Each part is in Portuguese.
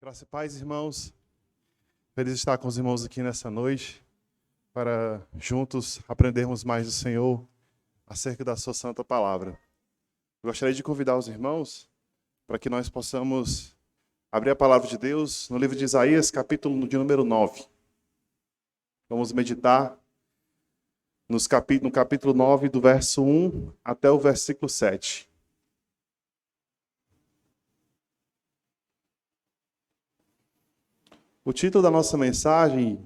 Graça e paz, irmãos. Feliz estar com os irmãos aqui nessa noite, para juntos aprendermos mais do Senhor acerca da sua santa palavra. Eu gostaria de convidar os irmãos para que nós possamos abrir a palavra de Deus no livro de Isaías, capítulo de número 9. Vamos meditar no capítulo 9, do verso 1 até o versículo 7. O título da nossa mensagem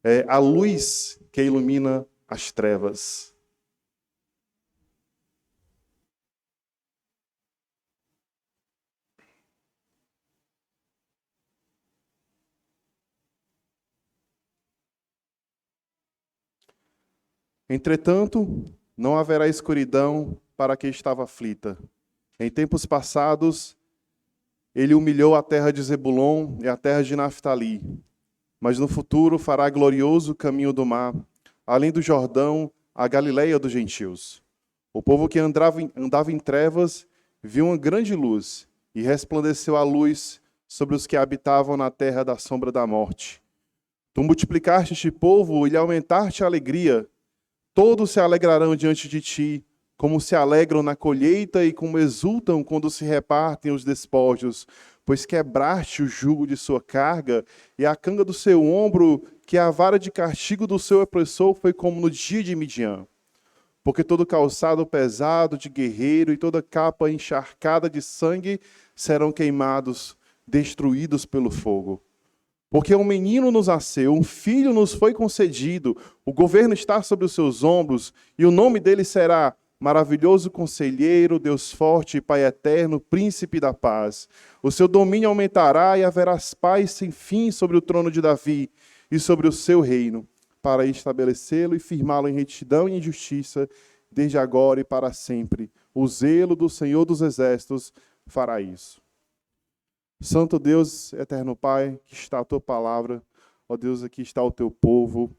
é A Luz que Ilumina as Trevas. Entretanto, não haverá escuridão para quem estava aflita. Em tempos passados, ele humilhou a terra de Zebulon e a terra de Naftali. Mas no futuro fará glorioso o caminho do mar, além do Jordão, a Galileia dos gentios. O povo que andava em trevas viu uma grande luz, e resplandeceu a luz sobre os que habitavam na terra da sombra da morte. Tu multiplicaste este povo e lhe aumentaste a alegria. Todos se alegrarão diante de ti, como se alegram na colheita e como exultam quando se repartem os despojos, pois quebraste o jugo de sua carga e a canga do seu ombro, que a vara de castigo do seu opressor foi como no dia de Midian. Porque todo calçado pesado de guerreiro e toda capa encharcada de sangue serão queimados, destruídos pelo fogo. Porque um menino nos nasceu, um filho nos foi concedido, o governo está sobre os seus ombros, e o nome dele será Maravilhoso Conselheiro, Deus Forte e Pai Eterno, Príncipe da Paz. O seu domínio aumentará e haverá paz sem fim sobre o trono de Davi e sobre o seu reino, para estabelecê-lo e firmá-lo em retidão e em justiça, desde agora e para sempre. O zelo do Senhor dos Exércitos fará isso. Santo Deus, eterno Pai, que está a tua palavra, ó Deus, aqui está o teu povo,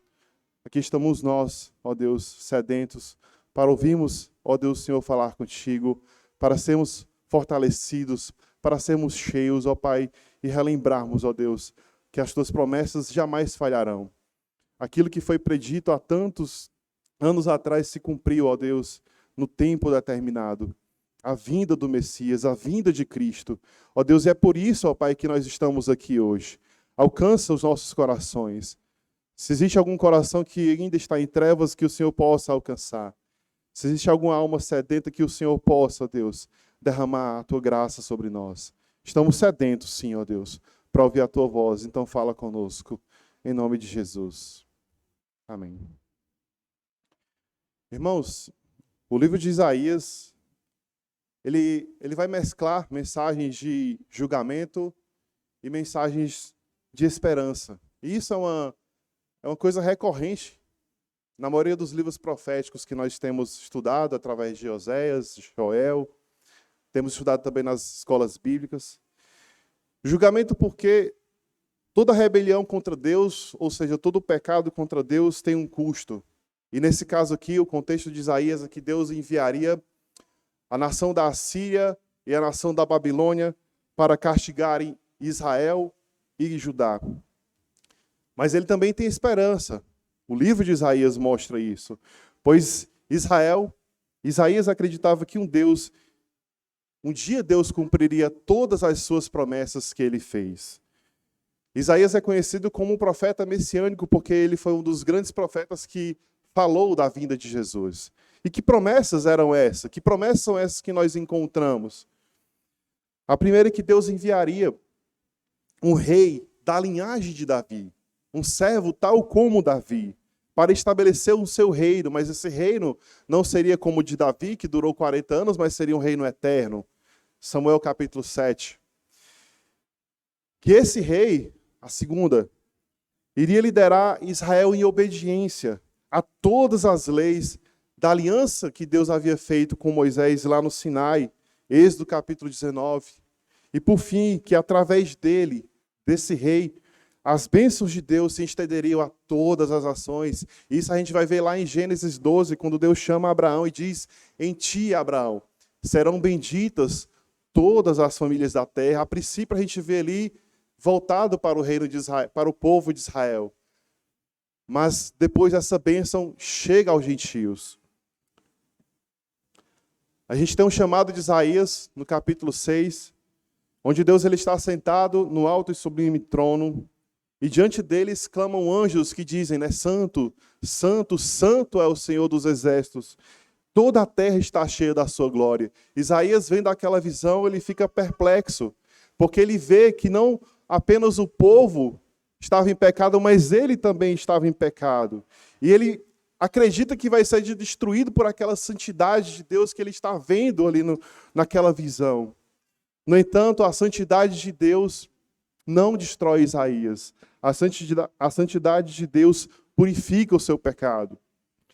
aqui estamos nós, ó Deus, sedentos, para ouvirmos, ó Deus, Senhor, falar contigo, para sermos fortalecidos, para sermos cheios, ó Pai, e relembrarmos, ó Deus, que as tuas promessas jamais falharão. Aquilo que foi predito há tantos anos atrás se cumpriu, ó Deus, no tempo determinado. A vinda do Messias, a vinda de Cristo. Ó Deus, é por isso, ó Pai, que nós estamos aqui hoje. Alcança os nossos corações. Se existe algum coração que ainda está em trevas, que o Senhor possa alcançar. Se existe alguma alma sedenta, que o Senhor possa, ó Deus, derramar a tua graça sobre nós. Estamos sedentos, sim, ó Deus, para ouvir a tua voz. Então fala conosco, em nome de Jesus. Amém. Irmãos, o livro de Isaías, ele vai mesclar mensagens de julgamento e mensagens de esperança. E isso é uma coisa recorrente na maioria dos livros proféticos que nós temos estudado através de Oséias, de Joel, temos estudado também nas escolas bíblicas. Julgamento porque toda rebelião contra Deus, ou seja, todo pecado contra Deus tem um custo. E nesse caso aqui, o contexto de Isaías é que Deus enviaria a nação da Assíria e a nação da Babilônia para castigarem Israel e Judá. Mas ele também tem esperança. O livro de Isaías mostra isso. Pois Isaías acreditava que um dia Deus cumpriria todas as suas promessas que ele fez. Isaías é conhecido como um profeta messiânico porque ele foi um dos grandes profetas que falou da vinda de Jesus. E que promessas eram essas? Que promessas são essas que nós encontramos? A primeira é que Deus enviaria um rei da linhagem de Davi, um servo tal como Davi, para estabelecer o seu reino, mas esse reino não seria como o de Davi, que durou 40 anos, mas seria um reino eterno. Samuel capítulo 7. Que esse rei, a segunda, iria liderar Israel em obediência a todas as leis da aliança que Deus havia feito com Moisés lá no Sinai, Êxodo capítulo 19. E por fim, que através dele, desse rei, as bênçãos de Deus se estenderiam a todas as nações. Isso a gente vai ver lá em Gênesis 12, quando Deus chama Abraão e diz: em ti, Abraão, serão benditas todas as famílias da terra. A princípio a gente vê ali voltado para o reino de Israel, para o povo de Israel. Mas depois essa bênção chega aos gentios. A gente tem um chamado de Isaías, no capítulo 6, onde Deus ele está sentado no alto e sublime trono, e diante deles clamam anjos que dizem, né, Santo, Santo, Santo é o Senhor dos exércitos. Toda a terra está cheia da sua glória. Isaías, vendo aquela visão, ele fica perplexo, porque ele vê que não apenas o povo estava em pecado, mas ele também estava em pecado. E ele acredita que vai ser destruído por aquela santidade de Deus que ele está vendo ali naquela visão. No entanto, a santidade de Deus não destrói Isaías. A santidade de Deus purifica o seu pecado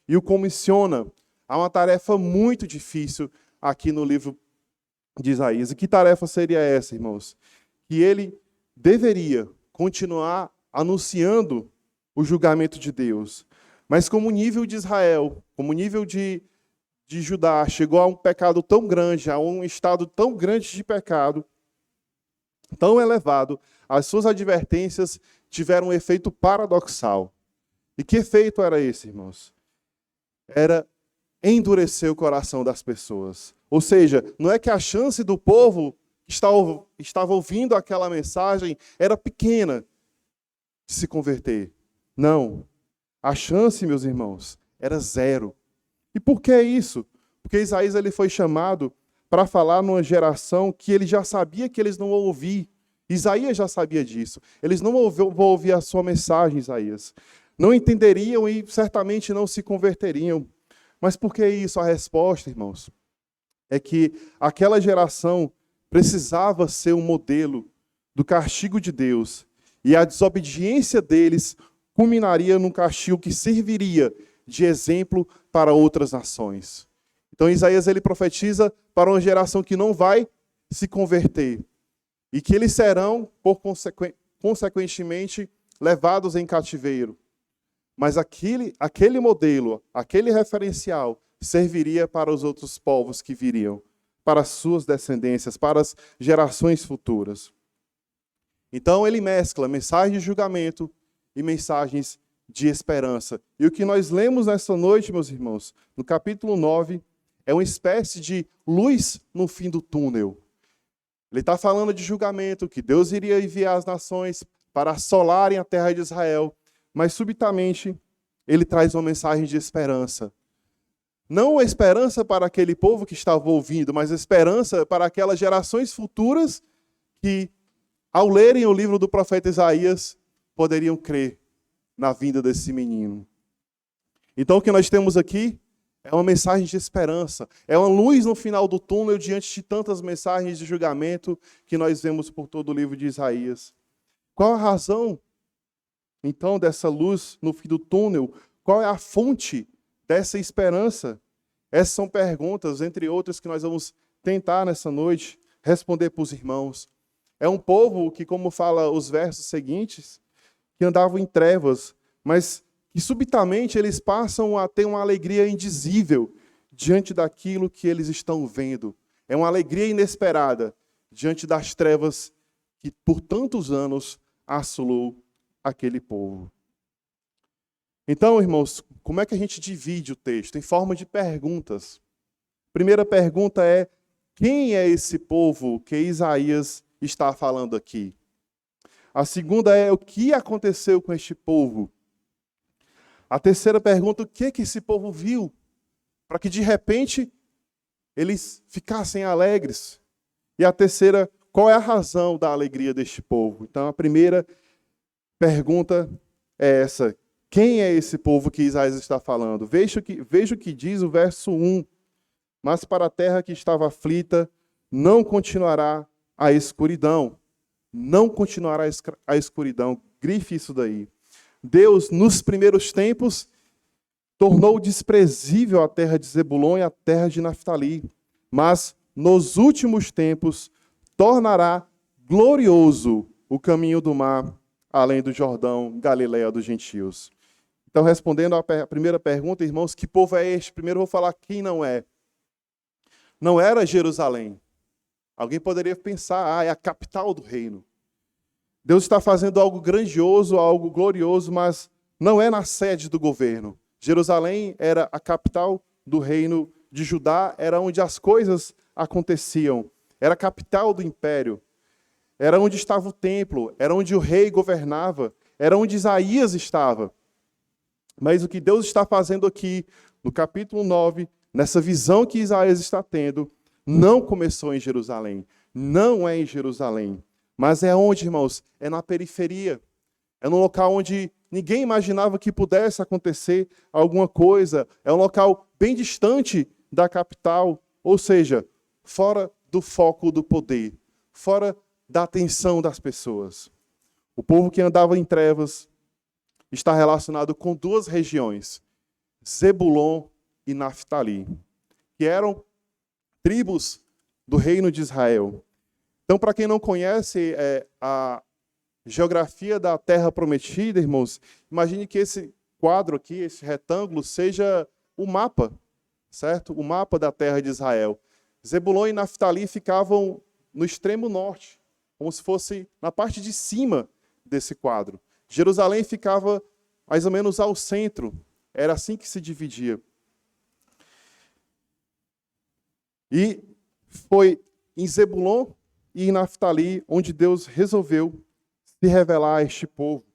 e o comissiona a uma tarefa muito difícil aqui no livro de Isaías. E que tarefa seria essa, irmãos? Que ele deveria continuar anunciando o julgamento de Deus. Mas como o nível de Israel, como o nível de Judá chegou a um pecado tão grande, a um estado tão grande de pecado, tão elevado, as suas advertências tiveram um efeito paradoxal. E que efeito era esse, irmãos? Era endurecer o coração das pessoas. Ou seja, não é que a chance do povo que estava ouvindo aquela mensagem era pequena de se converter. Não. A chance, meus irmãos, era zero. E por que isso? Porque Isaías ele foi chamado para falar numa geração que ele já sabia que eles não vão ouvir. Isaías já sabia disso. Eles não vão ouvir a sua mensagem, Isaías. Não entenderiam e certamente não se converteriam. Mas por que isso? A resposta, irmãos, é que aquela geração precisava ser um modelo do castigo de Deus. E a desobediência deles culminaria num castigo que serviria de exemplo para outras nações. Então Isaías ele profetiza para uma geração que não vai se converter e que eles serão, consequentemente, levados em cativeiro. Mas aquele modelo, aquele referencial, serviria para os outros povos que viriam, para as suas descendências, para as gerações futuras. Então ele mescla mensagens de julgamento e mensagens de esperança. E o que nós lemos nessa noite, meus irmãos, no capítulo 9, é uma espécie de luz no fim do túnel. Ele está falando de julgamento, que Deus iria enviar as nações para assolarem a terra de Israel, mas subitamente ele traz uma mensagem de esperança. Não a esperança para aquele povo que estava ouvindo, mas a esperança para aquelas gerações futuras que, ao lerem o livro do profeta Isaías, poderiam crer na vinda desse menino. Então o que nós temos aqui é uma mensagem de esperança, é uma luz no final do túnel diante de tantas mensagens de julgamento que nós vemos por todo o livro de Isaías. Qual a razão, então, dessa luz no fim do túnel? Qual é a fonte dessa esperança? Essas são perguntas, entre outras, que nós vamos tentar nessa noite responder para os irmãos. É um povo que, como fala os versos seguintes, que andavam em trevas, mas que subitamente eles passam a ter uma alegria indizível diante daquilo que eles estão vendo. É uma alegria inesperada diante das trevas que por tantos anos assolou aquele povo. Então, irmãos, como é que a gente divide o texto? Em forma de perguntas. Primeira pergunta é: quem é esse povo que Isaías está falando aqui? A segunda é: o que aconteceu com este povo? A terceira pergunta: o que esse povo viu? Para que de repente eles ficassem alegres. E a terceira: qual é a razão da alegria deste povo? Então a primeira pergunta é essa: quem é esse povo que Isaías está falando? Veja o que diz o verso 1. Mas para a terra que estava aflita, não continuará a escuridão. Não continuará a escuridão. Grife isso daí. Deus, nos primeiros tempos, tornou desprezível a terra de Zebulon e a terra de Naftali. Mas, nos últimos tempos, tornará glorioso o caminho do mar, além do Jordão, Galileia dos gentios. Então, respondendo à primeira pergunta, irmãos, que povo é este? Primeiro eu vou falar quem não é. Não era Jerusalém. Alguém poderia pensar, é a capital do reino. Deus está fazendo algo grandioso, algo glorioso, mas não é na sede do governo. Jerusalém era a capital do reino de Judá, era onde as coisas aconteciam. Era a capital do império. Era onde estava o templo, era onde o rei governava, era onde Isaías estava. Mas o que Deus está fazendo aqui, no capítulo 9, nessa visão que Isaías está tendo, não começou em Jerusalém. Não é em Jerusalém. Mas é onde, irmãos? É na periferia. É num local onde ninguém imaginava que pudesse acontecer alguma coisa. É um local bem distante da capital. Ou seja, fora do foco do poder. Fora da atenção das pessoas. O povo que andava em trevas está relacionado com duas regiões, Zebulon e Naftali, que eram tribos do reino de Israel. Então, para quem não conhece a geografia da Terra Prometida, irmãos, imagine que esse quadro aqui, esse retângulo, seja o mapa, certo? O mapa da Terra de Israel. Zebulon e Naftali ficavam no extremo norte, como se fosse na parte de cima desse quadro. Jerusalém ficava mais ou menos ao centro. Era assim que se dividia. E foi em Zebulon e em Naftali onde Deus resolveu se revelar a este povo.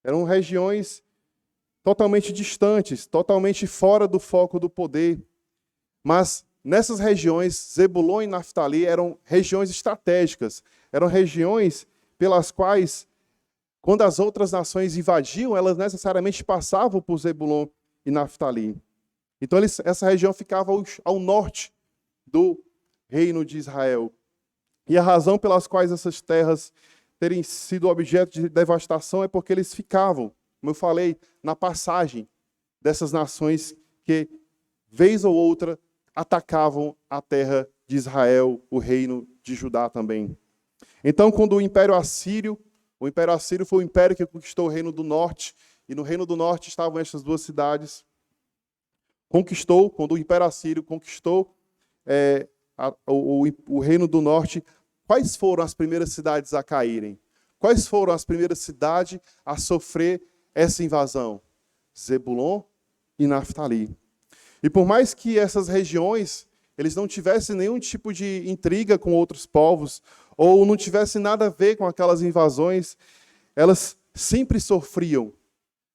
Eram regiões totalmente distantes, totalmente fora do foco do poder. Mas nessas regiões, Zebulon e Naftali eram regiões estratégicas. Eram regiões pelas quais, quando as outras nações invadiam, elas necessariamente passavam por Zebulon e Naftali. Então, essa região ficava ao norte do reino de Israel. E a razão pelas quais essas terras terem sido objeto de devastação é porque eles ficavam, como eu falei, na passagem dessas nações que, vez ou outra, atacavam a terra de Israel, o reino de Judá também. Então, quando o Império Assírio foi o império que conquistou o Reino do Norte, e no Reino do Norte estavam estas duas cidades. Quando o Império Assírio conquistou o Reino do Norte, quais foram as primeiras cidades a caírem? Quais foram as primeiras cidades a sofrer essa invasão? Zebulon e Naftali. E por mais que essas regiões eles não tivessem nenhum tipo de intriga com outros povos, ou não tivessem nada a ver com aquelas invasões, elas sempre sofriam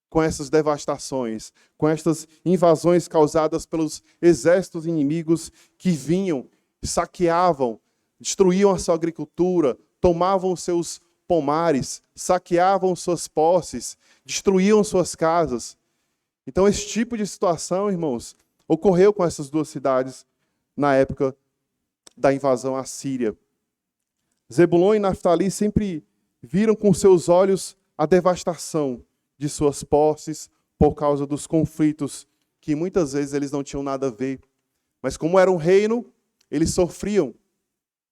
com essas devastações, com estas invasões causadas pelos exércitos inimigos que vinham, saqueavam, destruíam a sua agricultura, tomavam seus pomares, saqueavam suas posses, destruíam suas casas. Então, esse tipo de situação, irmãos, ocorreu com essas duas cidades na época da invasão assíria. Zebulon e Naftali sempre viram com seus olhos a devastação de suas posses por causa dos conflitos que muitas vezes eles não tinham nada a ver. Mas como era um reino, eles sofriam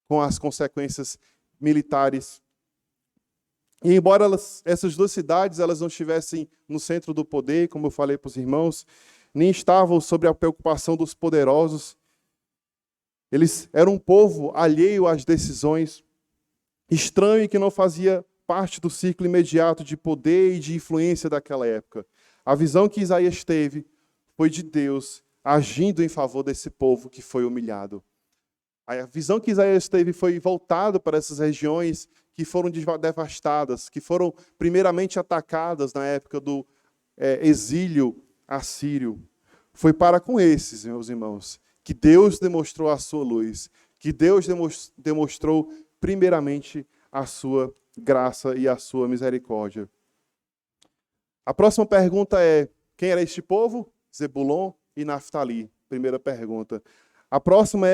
com as consequências militares. E embora essas duas cidades elas não estivessem no centro do poder, como eu falei para os irmãos, nem estavam sob a preocupação dos poderosos, eles eram um povo alheio às decisões, estranho e que não fazia parte do ciclo imediato de poder e de influência daquela época. A visão que Isaías teve foi de Deus agindo em favor desse povo que foi humilhado. A visão que Isaías teve foi voltada para essas regiões que foram devastadas, que foram primeiramente atacadas na época do exílio assírio. Foi para com esses, meus irmãos, que Deus demonstrou a sua luz, que Deus demonstrou primeiramente a sua graça e a sua misericórdia. A próxima pergunta é: quem era este povo? Zebulon e Naftali. Primeira pergunta. A próxima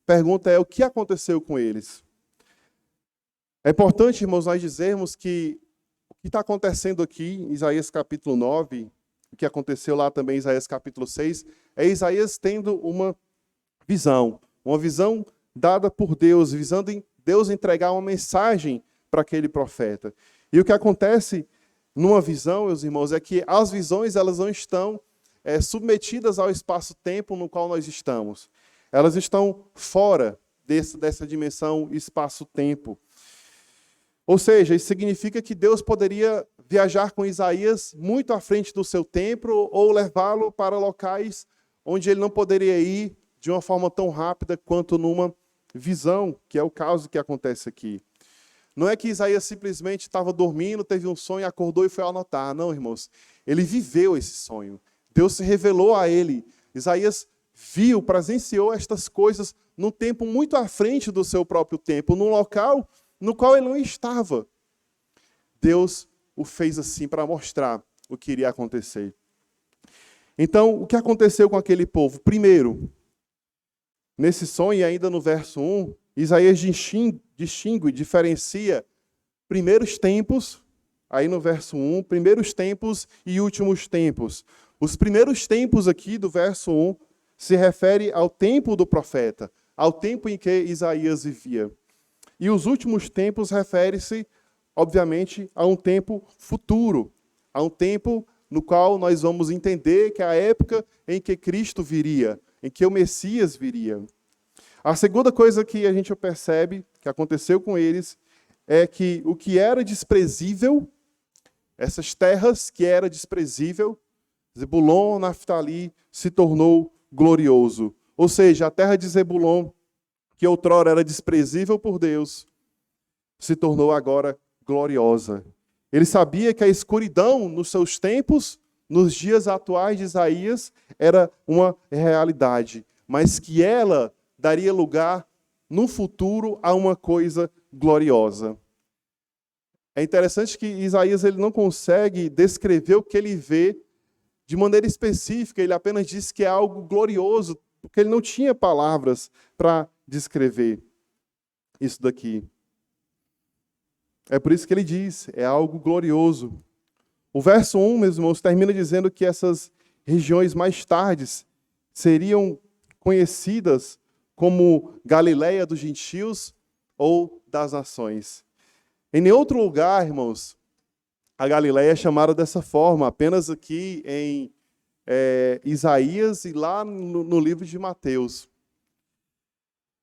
pergunta é: o que aconteceu com eles? É importante, irmãos, nós dizermos que o que está acontecendo aqui em Isaías capítulo 9, o que aconteceu lá também em Isaías capítulo 6, é Isaías tendo uma visão dada por Deus, visando em Deus entregar uma mensagem para aquele profeta. E o que acontece numa visão, meus irmãos, é que as visões elas não estão submetidas ao espaço-tempo no qual nós estamos. Elas estão fora dessa dimensão espaço-tempo. Ou seja, isso significa que Deus poderia viajar com Isaías muito à frente do seu tempo ou levá-lo para locais onde ele não poderia ir de uma forma tão rápida quanto numa visão, que é o caso que acontece aqui. Não é que Isaías simplesmente estava dormindo, teve um sonho, acordou e foi anotar. Não, irmãos. Ele viveu esse sonho. Deus se revelou a ele. Isaías viu, presenciou estas coisas num tempo muito à frente do seu próprio tempo, num local no qual ele não estava. Deus o fez assim para mostrar o que iria acontecer. Então, o que aconteceu com aquele povo? Primeiro, nesse sonho, e ainda no verso 1, Isaías distingue, diferencia primeiros tempos, aí no verso 1, primeiros tempos e últimos tempos. Os primeiros tempos aqui do verso 1 se refere ao tempo do profeta, ao tempo em que Isaías vivia. E os últimos tempos refere-se, obviamente, a um tempo futuro, a um tempo no qual nós vamos entender que é a época em que Cristo viria, em que o Messias viria. A segunda coisa que a gente percebe, que aconteceu com eles, é que o que era desprezível, essas terras que era desprezível, Zebulon, Naftali, se tornou glorioso. Ou seja, a terra de Zebulon, que outrora era desprezível por Deus, se tornou agora gloriosa. Ele sabia que a escuridão nos seus tempos, nos dias atuais de Isaías, era uma realidade, mas que ela daria lugar, no futuro, a uma coisa gloriosa. É interessante que Isaías ele não consegue descrever o que ele vê de maneira específica, ele apenas diz que é algo glorioso, porque ele não tinha palavras para descrever isso daqui. É por isso que ele diz, é algo glorioso. O verso 1, meus irmãos, termina dizendo que essas regiões mais tarde seriam conhecidas como Galileia dos gentios ou das nações. Em nenhum outro lugar, irmãos, a Galileia é chamada dessa forma, apenas aqui em Isaías e lá no livro de Mateus.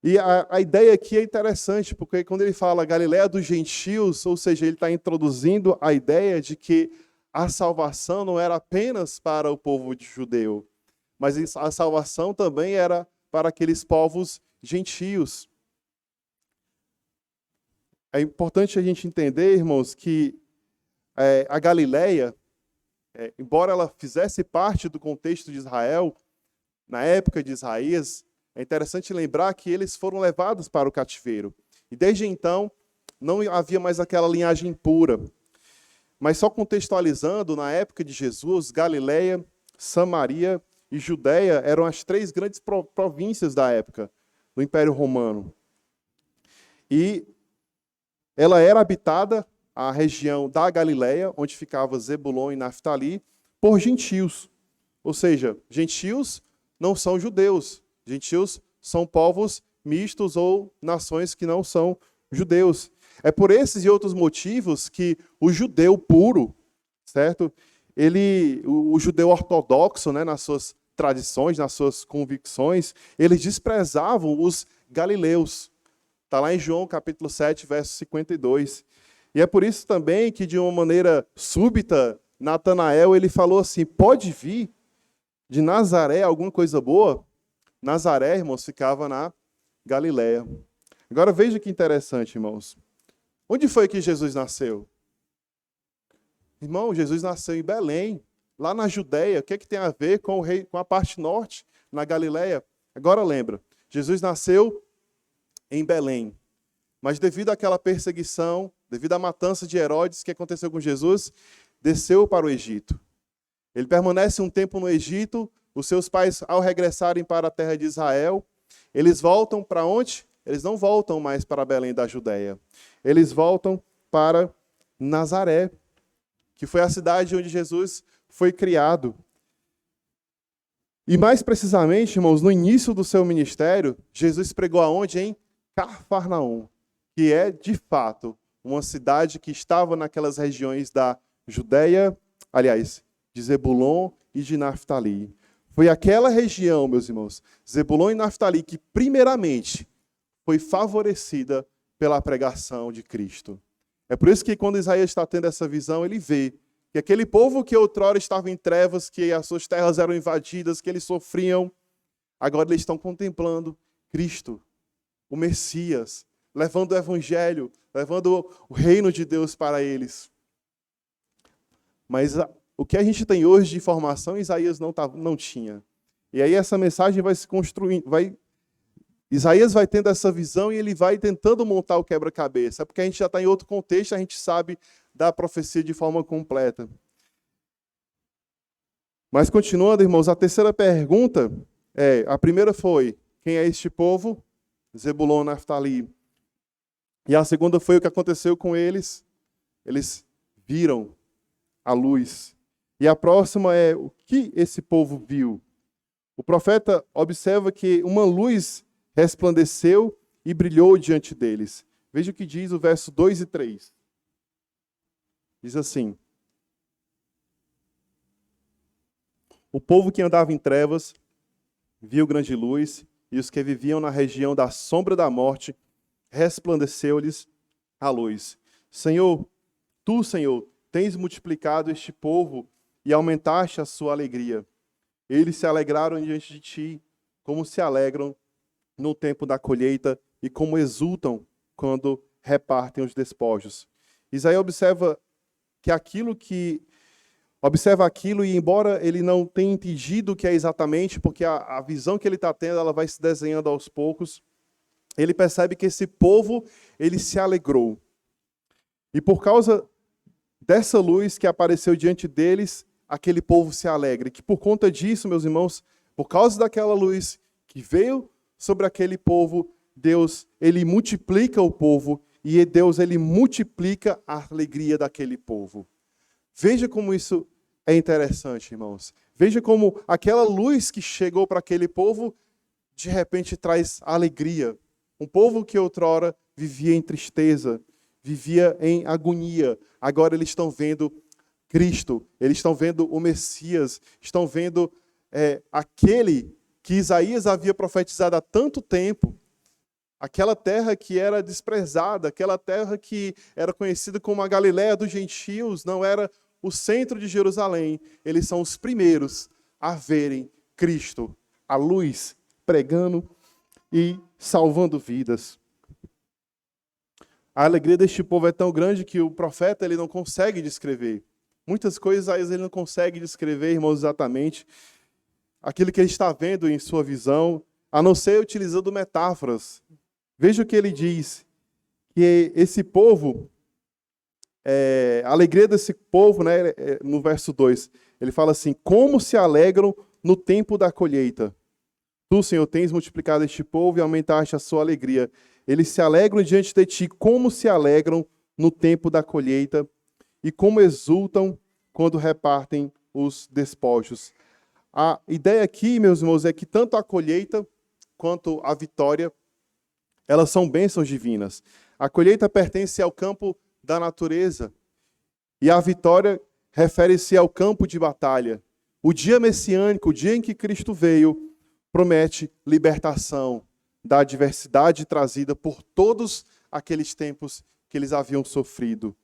E a ideia aqui é interessante, porque quando ele fala Galileia dos gentios, ou seja, ele está introduzindo a ideia de que a salvação não era apenas para o povo judeu, mas a salvação também era para aqueles povos gentios. É importante a gente entender, irmãos, que a Galileia, embora ela fizesse parte do contexto de Israel, na época de Isaías, é interessante lembrar que eles foram levados para o cativeiro. E desde então, não havia mais aquela linhagem pura. Mas só contextualizando, na época de Jesus, Galileia, Samaria e Judéia eram as três grandes províncias da época, do Império Romano. E ela era habitada, a região da Galileia, onde ficava Zebulon e Naftali, por gentios. Ou seja, gentios não são judeus. Gentios são povos mistos ou nações que não são judeus. É por esses e outros motivos que o judeu puro, certo? O judeu ortodoxo, né, nas suas tradições, nas suas convicções, eles desprezavam os galileus. Está lá em João capítulo 7, verso 52. E é por isso também que, de uma maneira súbita, Natanael ele falou assim, pode vir de Nazaré alguma coisa boa? Nazaré, irmãos, ficava na Galileia. Agora veja que interessante, irmãos. Onde foi que Jesus nasceu? Irmão, Jesus nasceu em Belém, lá na Judéia. O que tem a ver com a parte norte, na Galileia? Agora lembra, Jesus nasceu em Belém. Mas devido àquela perseguição, devido à matança de Herodes que aconteceu com Jesus, desceu para o Egito. Ele permanece um tempo no Egito. Os seus pais, ao regressarem para a terra de Israel, eles voltam para onde? Eles não voltam mais para Belém da Judéia. Eles voltam para Nazaré, que foi a cidade onde Jesus foi criado. E mais precisamente, irmãos, no início do seu ministério, Jesus pregou aonde? Em Cafarnaum, que é, de fato, uma cidade que estava naquelas regiões da Judéia, aliás, de Zebulon e de Naftali. Foi aquela região, meus irmãos, Zebulon e Naftali, que primeiramente foi favorecida pela pregação de Cristo. É por isso que quando Isaías está tendo essa visão, ele vê que aquele povo que outrora estava em trevas, que as suas terras eram invadidas, que eles sofriam, agora eles estão contemplando Cristo, o Messias, levando o Evangelho, levando o reino de Deus para eles. Mas o que a gente tem hoje de informação, Isaías não tinha. E aí essa mensagem vai se construindo, Isaías vai tendo essa visão e ele vai tentando montar o quebra-cabeça. Porque a gente já está em outro contexto, a gente sabe da profecia de forma completa. Mas continuando, irmãos, a terceira pergunta a primeira foi, quem é este povo? Zebulon, Naftali. E a segunda foi o que aconteceu com eles. Eles viram a luz. E a próxima é o que esse povo viu. O profeta observa que uma luz resplandeceu e brilhou diante deles. Veja o que diz o verso 2 e 3. Diz assim: o povo que andava em trevas viu grande luz, e os que viviam na região da sombra da morte, resplandeceu-lhes a luz. Senhor, tu, Senhor, tens multiplicado este povo e aumentaste a sua alegria. Eles se alegraram diante de ti, como se alegram no tempo da colheita e como exultam quando repartem os despojos. Isaías observa aquilo e, embora ele não tenha entendido o que é exatamente, porque a visão que ele está tendo, ela vai se desenhando aos poucos, ele percebe que esse povo, ele se alegrou. E por causa dessa luz que apareceu diante deles, aquele povo se alegra. E que por conta disso, meus irmãos, por causa daquela luz que veio sobre aquele povo, Deus, ele multiplica o povo e Deus, ele multiplica a alegria daquele povo. Veja como isso é interessante, irmãos. Veja como aquela luz que chegou para aquele povo, de repente traz alegria. Um povo que outrora vivia em tristeza, vivia em agonia. Agora eles estão vendo Cristo, eles estão vendo o Messias, estão vendo aquele que Isaías havia profetizado há tanto tempo. Aquela terra que era desprezada, aquela terra que era conhecida como a Galiléia dos gentios, não era o centro de Jerusalém. Eles são os primeiros a verem Cristo, a luz, pregando e salvando vidas. A alegria deste povo é tão grande que o profeta ele não consegue descrever. Muitas coisas ele não consegue descrever, irmãos, exatamente aquilo que ele está vendo em sua visão, a não ser utilizando metáforas. Veja o que ele diz, que esse povo, a alegria desse povo, né, no verso 2, ele fala assim, como se alegram no tempo da colheita. Tu, Senhor, tens multiplicado este povo e aumentaste a sua alegria. Eles se alegram diante de ti, como se alegram no tempo da colheita e como exultam quando repartem os despojos. A ideia aqui, meus irmãos, é que tanto a colheita quanto a vitória, elas são bênçãos divinas. A colheita pertence ao campo da natureza e a vitória refere-se ao campo de batalha. O dia messiânico, o dia em que Cristo veio, promete libertação da adversidade trazida por todos aqueles tempos que eles haviam sofrido.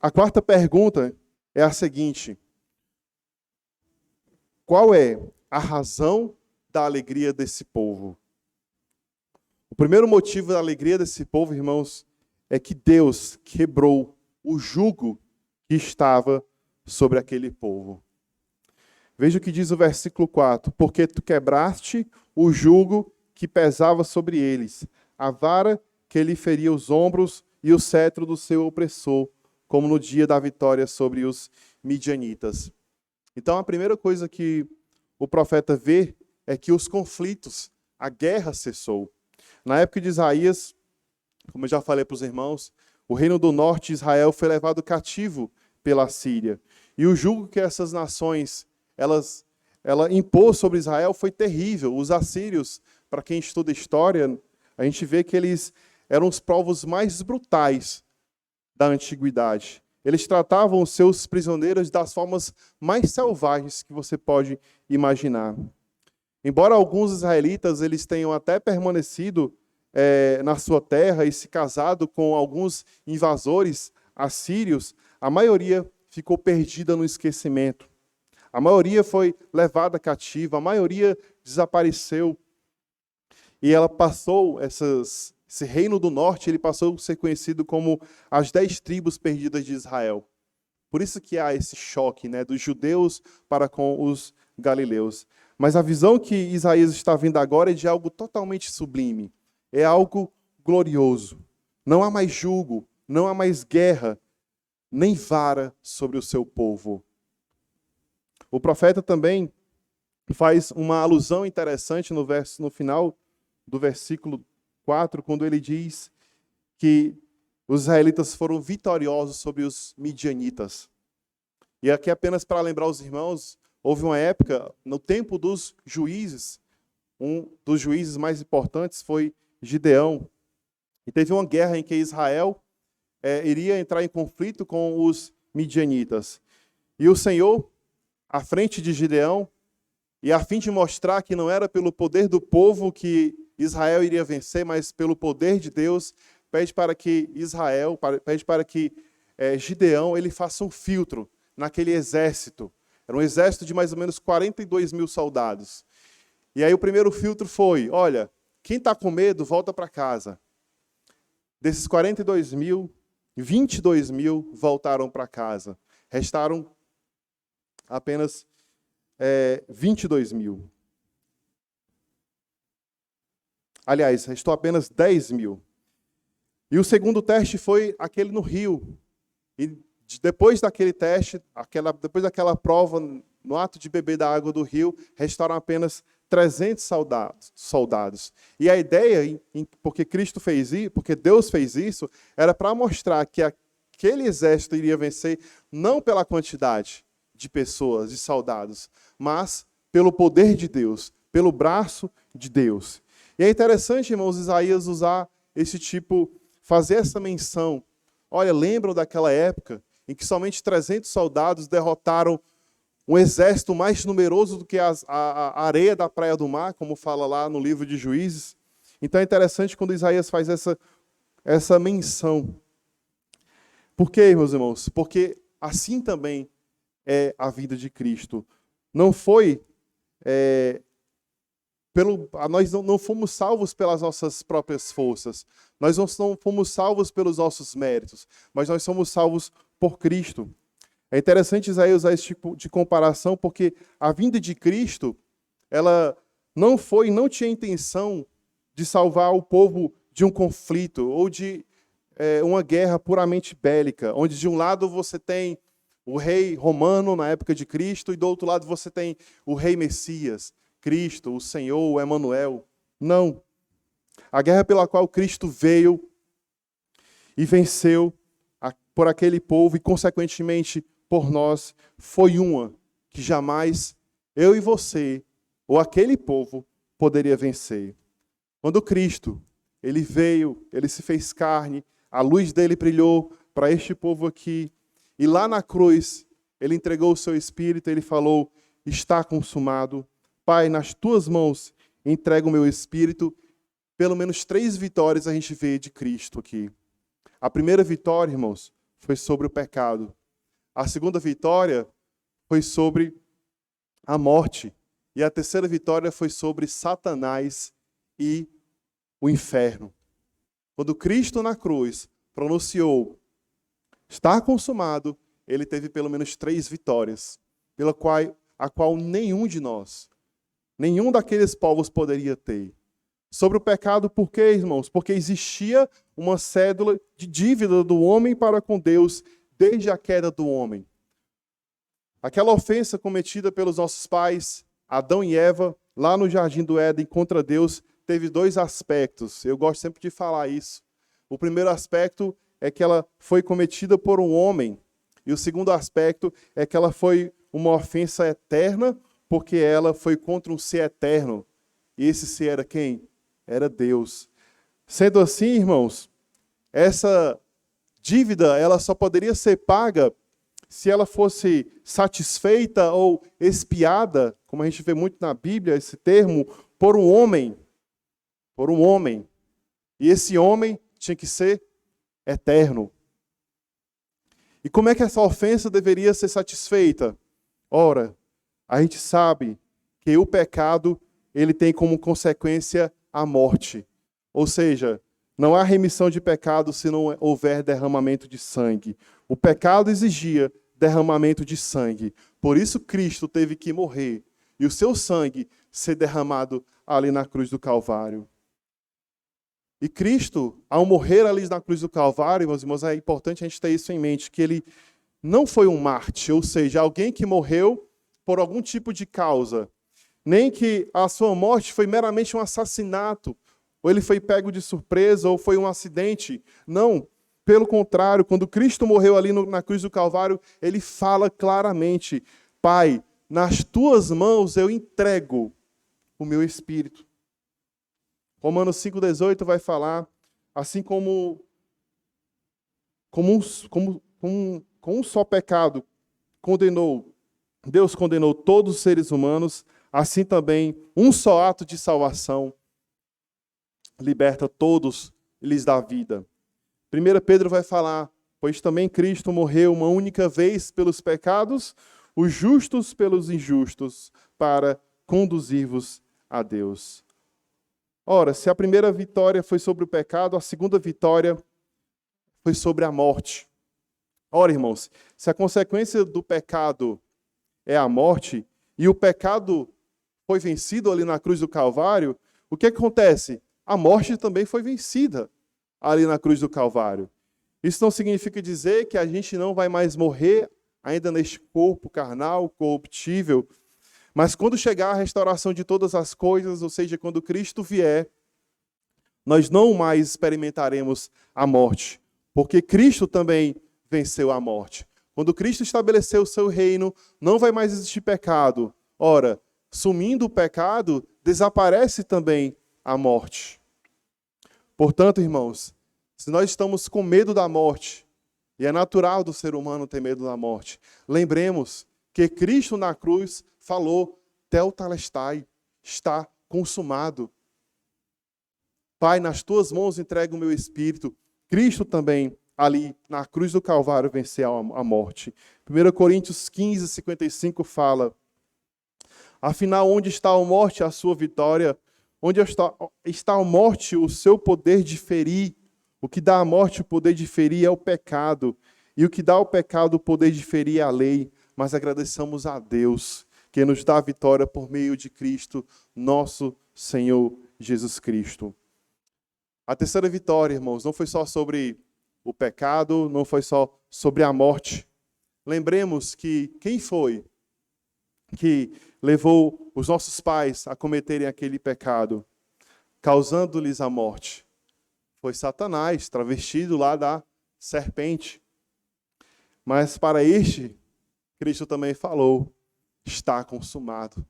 A quarta pergunta é a seguinte: qual é a razão da alegria desse povo? O primeiro motivo da alegria desse povo, irmãos, é que Deus quebrou o jugo que estava sobre aquele povo. Veja o que diz o versículo 4. Porque tu quebraste o jugo que pesava sobre eles, a vara que lhe feria os ombros e o cetro do seu opressor, como no dia da vitória sobre os midianitas. Então a primeira coisa que o profeta vê é que os conflitos, a guerra cessou. Na época de Isaías, como eu já falei para os irmãos, o reino do norte de Israel foi levado cativo pela Síria. E o jugo que essas nações ela impôs sobre Israel foi terrível. Os assírios, para quem estuda história, a gente vê que eles eram os povos mais brutais da antiguidade. Eles tratavam os seus prisioneiros das formas mais selvagens que você pode imaginar. Embora alguns israelitas eles tenham até permanecido na sua terra e se casado com alguns invasores assírios, a maioria ficou perdida no esquecimento. A maioria foi levada cativa, a maioria desapareceu. E ela passou, esse reino do norte, ele passou a ser conhecido como as 10 tribos perdidas de Israel. Por isso que há esse choque, né, dos judeus para com os galileus. Mas a visão que Isaías está vendo agora é de algo totalmente sublime. É algo glorioso. Não há mais jugo, não há mais guerra, nem vara sobre o seu povo. O profeta também faz uma alusão interessante no final do versículo 4, quando ele diz que os israelitas foram vitoriosos sobre os midianitas. E aqui apenas para lembrar os irmãos, houve uma época, no tempo dos juízes, um dos juízes mais importantes foi Gideão. E teve uma guerra em que Israel iria entrar em conflito com os midianitas. E o Senhor, à frente de Gideão, e a fim de mostrar que não era pelo poder do povo que Israel iria vencer, mas pelo poder de Deus, pede para que Gideão ele faça um filtro naquele exército. Era um exército de mais ou menos 42 mil soldados. E aí o primeiro filtro foi, olha, quem está com medo, volta para casa. Desses 42 mil, 22 mil voltaram para casa. Restaram apenas 22 mil. Aliás, restou apenas 10 mil. E o segundo teste foi aquele no rio. E depois daquele teste, depois daquela prova, no ato de beber da água do rio, restaram apenas 300 soldados. E a ideia, porque Deus fez isso, era para mostrar que aquele exército iria vencer não pela quantidade de pessoas, de soldados, mas pelo poder de Deus, pelo braço de Deus. E é interessante, irmãos, Isaías usar fazer essa menção. Olha, lembram daquela época em que somente 300 soldados derrotaram um exército mais numeroso do que a areia da praia do mar, como fala lá no livro de Juízes. Então é interessante quando Isaías faz essa menção. Por quê, meus irmãos? Porque assim também é a vida de Cristo. Não foi... nós não fomos salvos pelas nossas próprias forças. Nós não fomos salvos pelos nossos méritos. Mas nós somos salvos por Cristo. É interessante Isaías usar esse tipo de comparação, porque a vinda de Cristo, ela não tinha intenção de salvar o povo de um conflito ou de uma guerra puramente bélica, onde de um lado você tem o rei romano na época de Cristo e do outro lado você tem o rei Messias, Cristo, o Senhor, o Emanuel. Não. A guerra pela qual Cristo veio e venceu por aquele povo e, consequentemente, por nós, foi uma que jamais eu e você, ou aquele povo, poderia vencer. Quando Cristo, ele veio, ele se fez carne, a luz dele brilhou para este povo aqui, e lá na cruz, ele entregou o seu Espírito, ele falou, está consumado. Pai, nas tuas mãos entrego o meu Espírito. Pelo menos 3 vitórias a gente vê de Cristo aqui. A primeira vitória, irmãos, foi sobre o pecado. A segunda vitória foi sobre a morte. E a terceira vitória foi sobre Satanás e o inferno. Quando Cristo na cruz pronunciou, está consumado, ele teve pelo menos 3 vitórias, a qual nenhum de nós, nenhum daqueles povos poderia ter. Sobre o pecado, por quê, irmãos? Porque existia uma cédula de dívida do homem para com Deus desde a queda do homem. Aquela ofensa cometida pelos nossos pais, Adão e Eva, lá no Jardim do Éden contra Deus, teve 2 aspectos. Eu gosto sempre de falar isso. O primeiro aspecto é que ela foi cometida por um homem. E o segundo aspecto é que ela foi uma ofensa eterna, porque ela foi contra um ser eterno. E esse ser era quem? Era Deus. Sendo assim, irmãos, essa dívida ela só poderia ser paga se ela fosse satisfeita ou expiada, como a gente vê muito na Bíblia, esse termo, por um homem. Por um homem. E esse homem tinha que ser eterno. E como é que essa ofensa deveria ser satisfeita? Ora, a gente sabe que o pecado, ele tem como consequência a morte. Ou seja, não há remissão de pecado se não houver derramamento de sangue. O pecado exigia derramamento de sangue. Por isso Cristo teve que morrer e o seu sangue ser derramado ali na cruz do Calvário. E Cristo, ao morrer ali na cruz do Calvário, meus irmãos, é importante a gente ter isso em mente, que ele não foi um mártir, ou seja, alguém que morreu por algum tipo de causa. Nem que a sua morte foi meramente um assassinato, ou ele foi pego de surpresa, ou foi um acidente. Não, pelo contrário, quando Cristo morreu ali na cruz do Calvário, ele fala claramente: Pai, nas tuas mãos eu entrego o meu espírito. Romanos 5,18 vai falar, assim como com um só pecado Deus condenou todos os seres humanos, assim também um só ato de salvação liberta todos e lhes dá vida. 1 Pedro vai falar: pois também Cristo morreu uma única vez pelos pecados, os justos pelos injustos, para conduzir-vos a Deus. Ora, se a primeira vitória foi sobre o pecado, a segunda vitória foi sobre a morte. Ora, irmãos, se a consequência do pecado é a morte, e o pecado foi vencido ali na cruz do Calvário, o que acontece? A morte também foi vencida ali na cruz do Calvário. Isso não significa dizer que a gente não vai mais morrer ainda neste corpo carnal, corruptível, mas quando chegar a restauração de todas as coisas, ou seja, quando Cristo vier, nós não mais experimentaremos a morte, porque Cristo também venceu a morte. Quando Cristo estabeleceu o seu reino, não vai mais existir pecado. Ora, sumindo o pecado, desaparece também a morte. Portanto, irmãos, se nós estamos com medo da morte, e é natural do ser humano ter medo da morte, lembremos que Cristo na cruz falou: Tetelestai, está consumado. Pai, nas tuas mãos entrego o meu espírito. Cristo também, ali na cruz do Calvário, venceu a morte. 1 Coríntios 15, 55 fala: afinal, onde está a morte, a sua vitória? Onde está a morte, o seu poder de ferir? O que dá à morte o poder de ferir é o pecado. E o que dá ao pecado o poder de ferir é a lei. Mas agradecemos a Deus, que nos dá a vitória por meio de Cristo, nosso Senhor Jesus Cristo. A terceira vitória, irmãos, não foi só sobre o pecado, não foi só sobre a morte. Lembremos que quem foi que levou os nossos pais a cometerem aquele pecado, causando-lhes a morte? Foi Satanás, travestido lá da serpente. Mas para este, Cristo também falou: está consumado.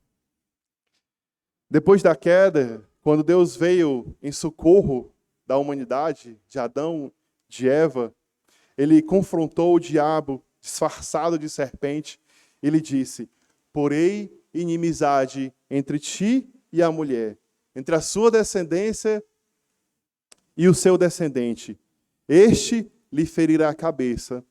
Depois da queda, quando Deus veio em socorro da humanidade, de Adão, de Eva, ele confrontou o diabo, disfarçado de serpente, e lhe disse: porei inimizade entre ti e a mulher, entre a sua descendência e o seu descendente. Este lhe ferirá a cabeça,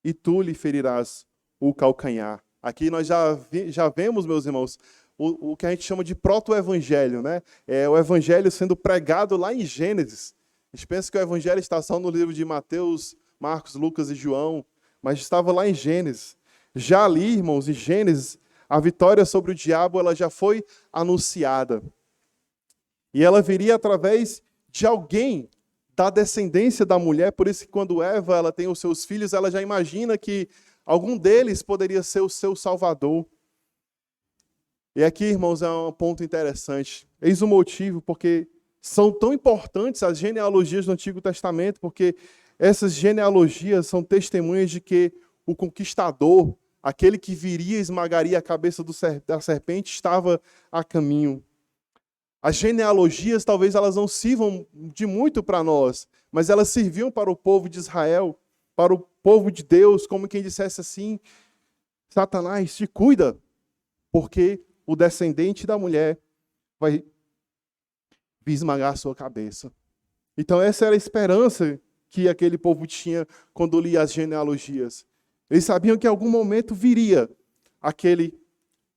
e tu lhe ferirás o calcanhar. Aqui nós já vemos, meus irmãos, o que a gente chama de proto-evangelho, né? É o evangelho sendo pregado lá em Gênesis. A gente pensa que o evangelho está só no livro de Mateus, Marcos, Lucas e João, mas estava lá em Gênesis. Já ali, irmãos, em Gênesis, a vitória sobre o diabo ela já foi anunciada. E ela viria através de alguém da descendência da mulher, por isso que quando Eva ela tem os seus filhos, ela já imagina que algum deles poderia ser o seu salvador. E aqui, irmãos, é um ponto interessante. Eis o motivo porque são tão importantes as genealogias do Antigo Testamento, porque essas genealogias são testemunhas de que o conquistador, aquele que viria e esmagaria a cabeça da serpente, estava a caminho. As genealogias, talvez elas não sirvam de muito para nós, mas elas serviam para o povo de Israel, para o povo de Deus, como quem dissesse assim: Satanás, te cuida, porque o descendente da mulher vai esmagar a sua cabeça. Então essa era a esperança que aquele povo tinha quando lia as genealogias. Eles sabiam que em algum momento viria aquele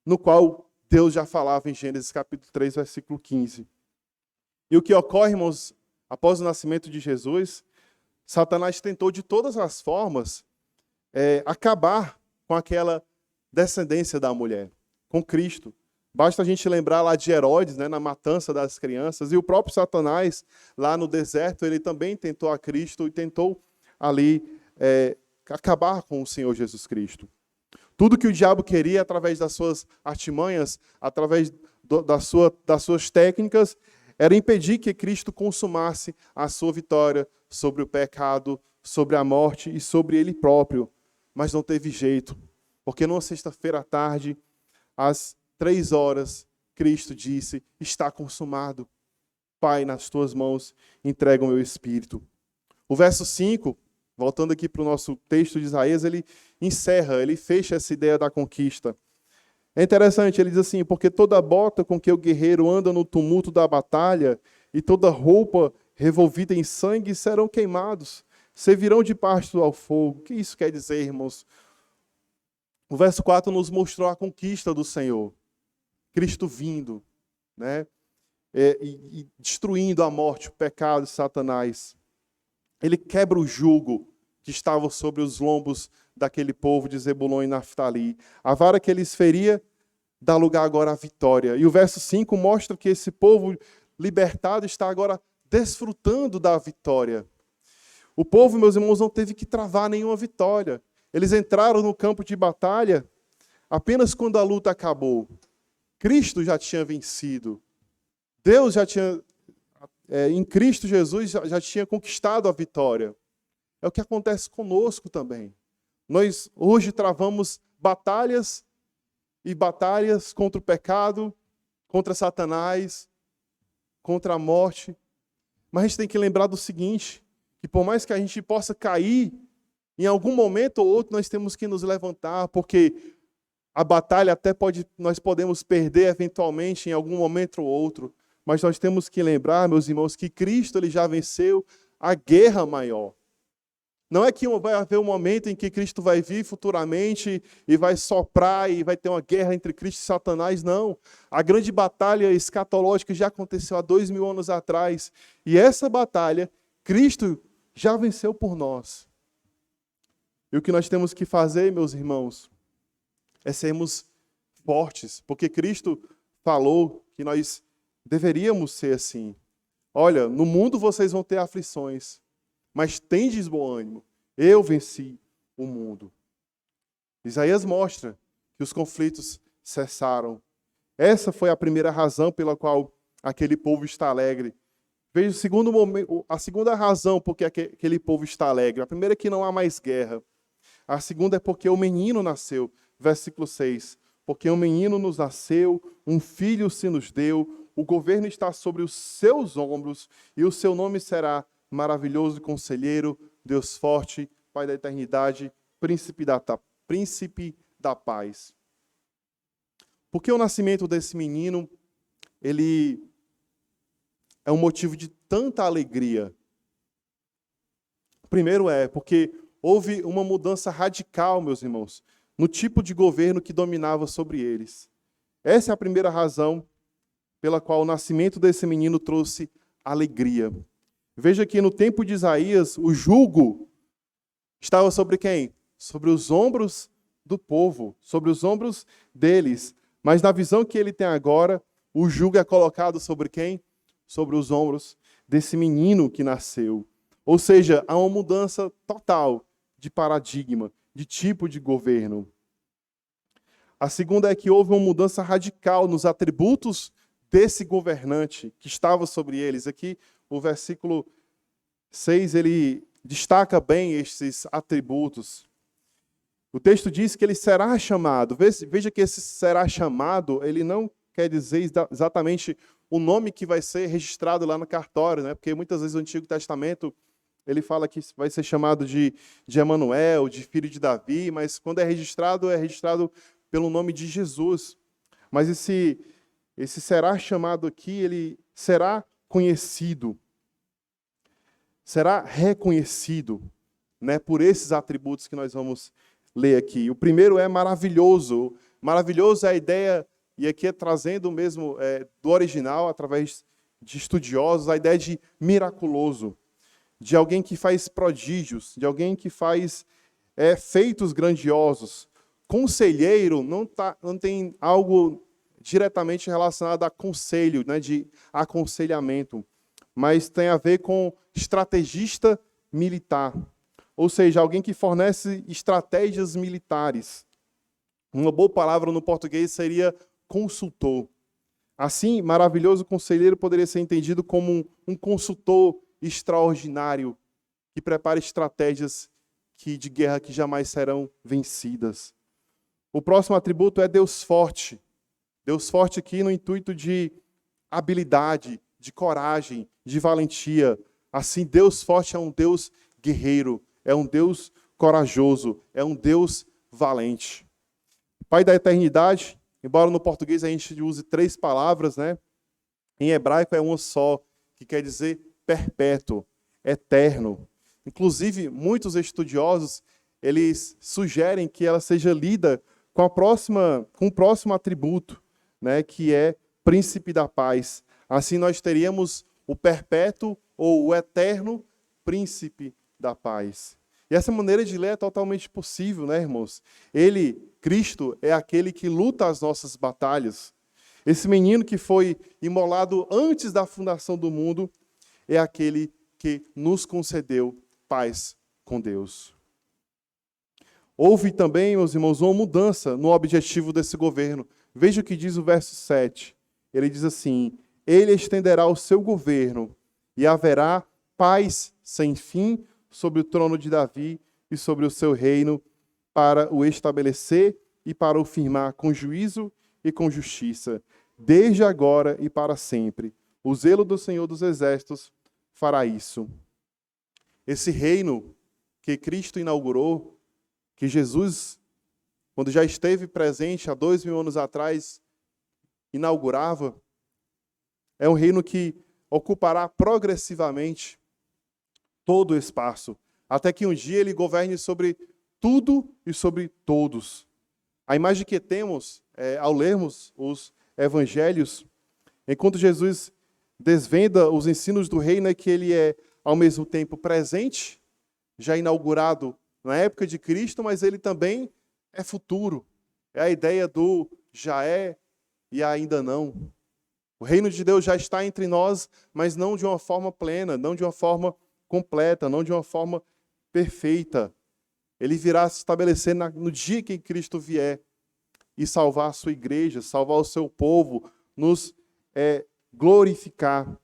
no qual Deus já falava em Gênesis capítulo 3, versículo 15. E o que ocorre, irmãos, após o nascimento de Jesus, Satanás tentou de todas as formas acabar com aquela descendência da mulher, com Cristo. Basta a gente lembrar lá de Herodes, né, na matança das crianças, e o próprio Satanás, lá no deserto, ele também tentou a Cristo e tentou ali acabar com o Senhor Jesus Cristo. Tudo que o diabo queria, através das suas artimanhas, através das suas técnicas, era impedir que Cristo consumasse a sua vitória sobre o pecado, sobre a morte e sobre ele próprio. Mas não teve jeito, porque numa sexta-feira à tarde, às 3 horas, Cristo disse: está consumado. Pai, nas tuas mãos entrego o meu espírito. O verso 5, voltando aqui para o nosso texto de Isaías, ele encerra, ele fecha essa ideia da conquista. É interessante, ele diz assim: porque toda bota com que o guerreiro anda no tumulto da batalha e toda roupa revolvida em sangue serão queimados, servirão de pasto ao fogo. O que isso quer dizer, irmãos? O verso 4 nos mostrou a conquista do Senhor. Cristo vindo, né? E destruindo a morte, o pecado de Satanás. Ele quebra o jugo que estava sobre os lombos daquele povo de Zebulon e Naftali. A vara que eles feria dá lugar agora à vitória. E o verso 5 mostra que esse povo libertado está agora desfrutando da vitória. O povo, meus irmãos, não teve que travar nenhuma vitória. Eles entraram no campo de batalha apenas quando a luta acabou. Cristo já tinha vencido. Deus já tinha, em Cristo Jesus, já tinha conquistado a vitória. É o que acontece conosco também. Nós hoje travamos batalhas e batalhas contra o pecado, contra Satanás, contra a morte. Mas a gente tem que lembrar do seguinte, que por mais que a gente possa cair, em algum momento ou outro nós temos que nos levantar, porque a batalha nós podemos perder eventualmente em algum momento ou outro, mas nós temos que lembrar, meus irmãos, que Cristo ele já venceu a guerra maior. Não é que vai haver um momento em que Cristo vai vir futuramente e vai soprar e vai ter uma guerra entre Cristo e Satanás, não. A grande batalha escatológica já aconteceu há 2000 anos atrás. E essa batalha, Cristo já venceu por nós. E o que nós temos que fazer, meus irmãos, é sermos fortes, porque Cristo falou que nós deveríamos ser assim. Olha, no mundo vocês vão ter aflições, mas tendes bom ânimo. Eu venci o mundo. Isaías mostra que os conflitos cessaram. Essa foi a primeira razão pela qual aquele povo está alegre. Veja a segunda razão por que aquele povo está alegre. A primeira é que não há mais guerra. A segunda é porque o menino nasceu. Versículo 6. Porque um menino nos nasceu, um filho se nos deu, o governo está sobre os seus ombros, e o seu nome será Maravilhoso Conselheiro, Deus Forte, Pai da Eternidade, Príncipe da Paz. Porque o nascimento desse menino, ele é um motivo de tanta alegria. Primeiro porque houve uma mudança radical, meus irmãos, no tipo de governo que dominava sobre eles. Essa é a primeira razão pela qual o nascimento desse menino trouxe alegria. Veja que no tempo de Isaías, o jugo estava sobre quem? Sobre os ombros do povo, sobre os ombros deles. Mas na visão que ele tem agora, o jugo é colocado sobre quem? Sobre os ombros desse menino que nasceu. Ou seja, há uma mudança total de paradigma, de tipo de governo. A segunda é que houve uma mudança radical nos atributos desse governante que estava sobre eles. Aqui, o versículo 6, ele destaca bem esses atributos. O texto diz que ele será chamado. Veja que esse será chamado, ele não quer dizer exatamente o nome que vai ser registrado lá no cartório, né? Porque muitas vezes o Antigo Testamento ele fala que vai ser chamado de Emanuel, de filho de Davi, mas quando é registrado pelo nome de Jesus. Mas esse será chamado aqui, ele será conhecido. será reconhecido, né, por esses atributos que nós vamos ler aqui. O primeiro é maravilhoso. Maravilhoso é a ideia, e aqui é trazendo mesmo do original, através de estudiosos, a ideia de miraculoso, de alguém que faz prodígios, de alguém que faz feitos grandiosos. Conselheiro não tem algo diretamente relacionado a conselho, né, de aconselhamento, mas tem a ver com estrategista militar, ou seja, alguém que fornece estratégias militares. Uma boa palavra no português seria consultor. Assim, maravilhoso conselheiro poderia ser entendido como um consultor extraordinário que prepara estratégias de guerra que jamais serão vencidas. O próximo atributo é Deus forte. Deus forte aqui no intuito de habilidade, de coragem, de valentia. Assim, Deus forte é um Deus guerreiro, é um Deus corajoso, é um Deus valente. Pai da eternidade, embora no português a gente use 3 palavras, né? Em hebraico é uma só, que quer dizer perpétuo, eterno. Inclusive, muitos estudiosos, eles sugerem que ela seja lida com o próximo atributo, né, que é príncipe da paz. Assim nós teríamos o perpétuo ou o eterno príncipe da paz. E essa maneira de ler é totalmente possível, né, irmãos? Cristo, é aquele que luta as nossas batalhas. Esse menino que foi imolado antes da fundação do mundo é aquele que nos concedeu paz com Deus. Houve também, meus irmãos, uma mudança no objetivo desse governo. Veja o que diz o verso 7. Ele diz assim: ele estenderá o seu governo e haverá paz sem fim sobre o trono de Davi e sobre o seu reino, para o estabelecer e para o firmar com juízo e com justiça, desde agora e para sempre. O zelo do Senhor dos Exércitos fará isso. Esse reino que Cristo inaugurou, que Jesus, quando já esteve presente há 2000 anos atrás, inaugurava, é um reino que ocupará progressivamente todo o espaço, até que um dia ele governe sobre tudo e sobre todos. A imagem que temos, ao lermos os evangelhos, enquanto Jesus desvenda os ensinos do reino, é que ele é, ao mesmo tempo, presente, já inaugurado na época de Cristo, mas ele também é futuro. É a ideia do já é e ainda não. O reino de Deus já está entre nós, mas não de uma forma plena, não de uma forma completa, não de uma forma perfeita. Ele virá se estabelecer no dia que Cristo vier e salvar a sua igreja, salvar o seu povo, nos glorificar.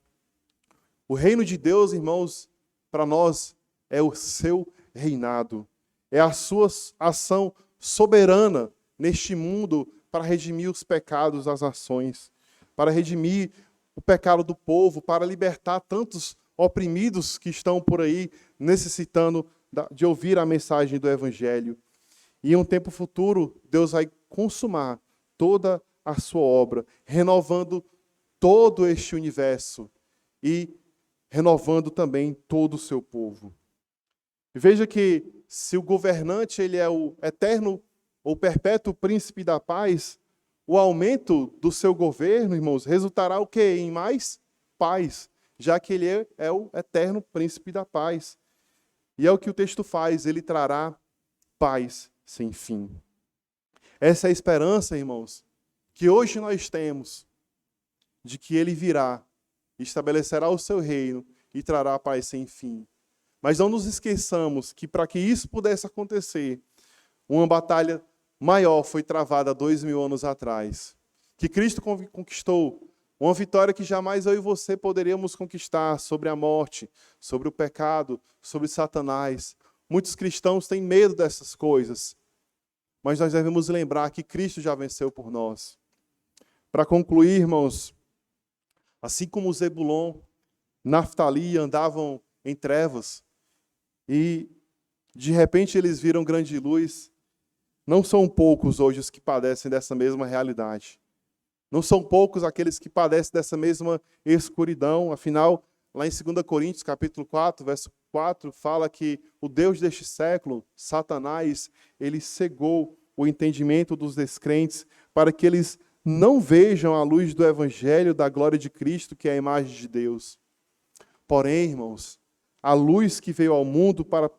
O reino de Deus, irmãos, para nós é o seu reinado. É a sua ação soberana neste mundo para redimir os pecados das nações, para redimir o pecado do povo, para libertar tantos oprimidos que estão por aí necessitando de ouvir a mensagem do Evangelho. E em um tempo futuro, Deus vai consumar toda a sua obra, renovando todo este universo e renovando também todo o seu povo. Veja que se o governante ele é o eterno ou perpétuo príncipe da paz, o aumento do seu governo, irmãos, resultará o quê? Em mais paz, já que ele é o eterno príncipe da paz. E é o que o texto faz, ele trará paz sem fim. Essa é a esperança, irmãos, que hoje nós temos, de que ele virá, estabelecerá o seu reino e trará paz sem fim. Mas não nos esqueçamos que para que isso pudesse acontecer, uma batalha maior foi travada 2000 anos atrás. Que Cristo conquistou uma vitória que jamais eu e você poderíamos conquistar sobre a morte, sobre o pecado, sobre Satanás. Muitos cristãos têm medo dessas coisas, mas nós devemos lembrar que Cristo já venceu por nós. Para concluir, irmãos, assim como Zebulon, Naftali andavam em trevas e de repente eles viram grande luz, não são poucos hoje os que padecem dessa mesma realidade. Não são poucos aqueles que padecem dessa mesma escuridão. Afinal, Lá em 2 Coríntios, capítulo 4, verso 4, fala que o Deus deste século, Satanás, ele cegou o entendimento dos descrentes para que eles não vejam a luz do evangelho da glória de Cristo, que é a imagem de Deus. Porém, irmãos, a luz que veio ao mundo para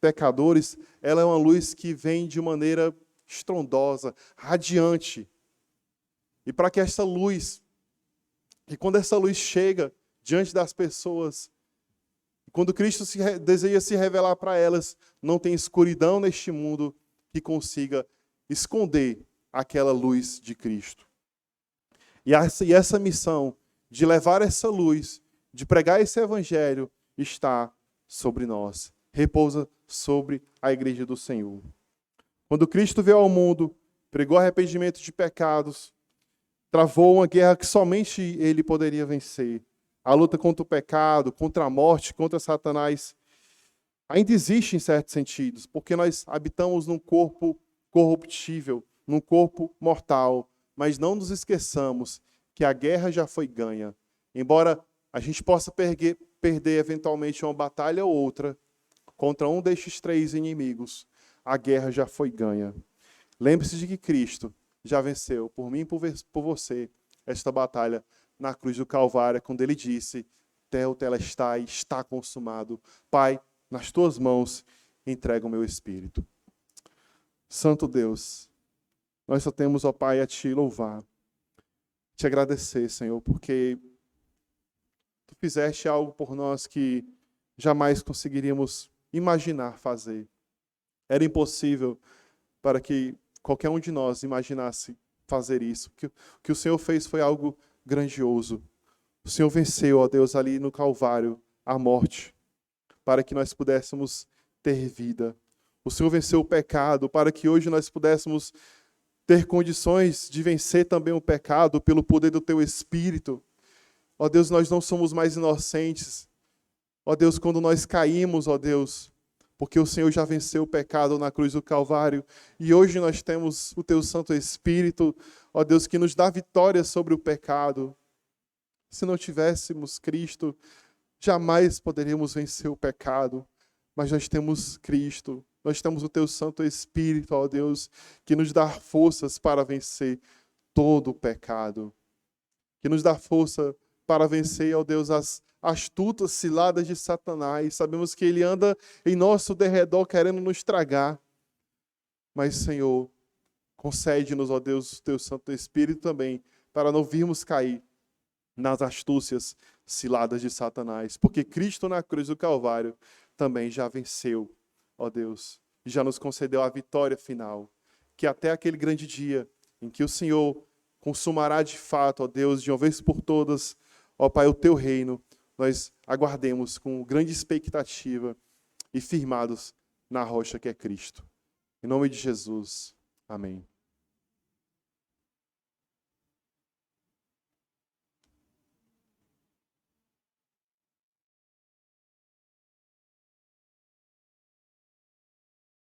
pecadores, ela é uma luz que vem de maneira estrondosa, radiante. E para que essa luz, e quando essa luz chega diante das pessoas, quando Cristo deseja se revelar para elas, não tem escuridão neste mundo que consiga esconder aquela luz de Cristo. E essa missão de levar essa luz, de pregar esse evangelho, está sobre nós. Repousa sobre a igreja do Senhor. Quando Cristo veio ao mundo, pregou arrependimento de pecados, travou uma guerra que somente ele poderia vencer. A luta contra o pecado, contra a morte, contra Satanás, ainda existe em certos sentidos, porque nós habitamos num corpo corruptível, num corpo mortal, mas não nos esqueçamos que a guerra já foi ganha. Embora a gente possa perder eventualmente uma batalha ou outra contra um destes três inimigos, a guerra já foi ganha. Lembre-se de que Cristo já venceu por mim e por você esta batalha na cruz do Calvário, quando ele disse: Tetelestai, está consumado. Pai, nas tuas mãos entrego o meu espírito. Santo Deus, nós só temos, ó Pai, a te louvar, te agradecer, Senhor, porque tu fizeste algo por nós que jamais conseguiríamos imaginar fazer. Era impossível para que qualquer um de nós imaginasse fazer isso. O que o Senhor fez foi algo grandioso. O Senhor venceu, ó Deus, ali no Calvário, a morte, para que nós pudéssemos ter vida. O Senhor venceu o pecado, para que hoje nós pudéssemos ter condições de vencer também o pecado pelo poder do Teu Espírito. Ó Deus, nós não somos mais inocentes. Ó Deus, quando nós caímos, ó Deus, porque o Senhor já venceu o pecado na cruz do Calvário, e hoje nós temos o Teu Santo Espírito, ó Deus, que nos dá vitória sobre o pecado. Se não tivéssemos Cristo, jamais poderíamos vencer o pecado, mas nós temos Cristo, nós temos o Teu Santo Espírito, ó Deus, que nos dá forças para vencer todo o pecado, que nos dá força para vencer, ó Deus, as astutas ciladas de Satanás. Sabemos que ele anda em nosso derredor querendo nos tragar. Mas, Senhor, concede-nos, ó Deus, o Teu Santo Espírito também, para não virmos cair nas astúcias ciladas de Satanás. Porque Cristo na cruz do Calvário também já venceu, ó Deus, e já nos concedeu a vitória final. Que até aquele grande dia em que o Senhor consumará de fato, ó Deus, de uma vez por todas, ó Pai, o Teu reino, nós aguardemos com grande expectativa e firmados na rocha que é Cristo. Em nome de Jesus. Amém.